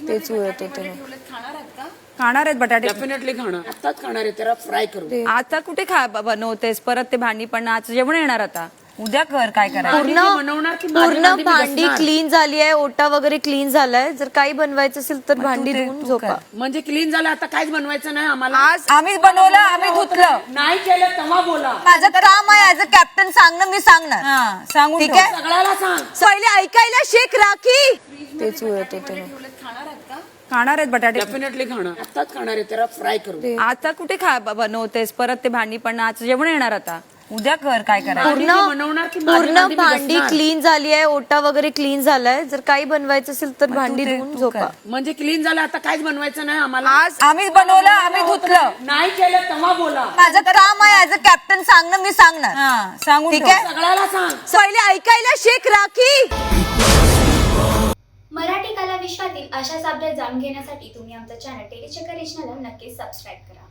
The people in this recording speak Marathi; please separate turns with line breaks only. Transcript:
तेच उरत होते
खाणार आहेत बटाटे
डेफिनेटली खाणार, आताच खाणार आहे, त्याला फ्राय करू.
आता कुठे बनवतेस परत ते भांडी पण आज जेवण येणार आता उद्या कर काय करायचं
बनवणार की
पूर्ण भांडी क्लीन झाली आहे, ओटा वगैरे क्लीन झालाय. जर काही बनवायचं असेल तर भांडी धुवून झोपा.
म्हणजे क्लीन झालं, आता काहीच बनवायचं नाही आम्हाला.
आज आम्ही बनवलं आम्ही धुतलं
नाही केलं तेव्हा बोला.
माझं काम आहे ऍज अ कॅप्टन सांगणं, मी सांगणार.
सांगू
ठीक आहे,
सगळ्याला सांग.
पहिले ऐकायला शेख राखी. तेच उरत होते
खाणार आहेत बटाटे
डेफिनेटली खाणार, आताच खाणार आहे, त्याला फ्राय करू.
आता कुठे बनवतेस परत ते भांडी पण आज जेवण येणार आता उद्या कर काय करायचं
बनवणार की
पूर्ण भांडी क्लीन झाली आहे, ओटा वगैरे क्लीन झालाय. जर काही बनवायचं असेल तर भांडी धुवून झोपा.
म्हणजे क्लीन झालं, आता काहीच बनवायचं नाही आम्हाला.
आज आम्ही बनवलं आम्ही धुतलं
नाही केलं तेव्हा बोला.
माझं काम आहे ऍज अ कॅप्टन सांगणं, मी सांगणार.
सांगू
ठीक आहे,
सगळ्याला सांग.
पहिले ऐकायला शेख राखी.
मराठी कला विश्वातील अशाच अपडेट जाणून घेण्यासाठी तुम्ही आमचं चॅनल टेलीचक्कर रिजनला नक्कीच सबस्क्राईब करा.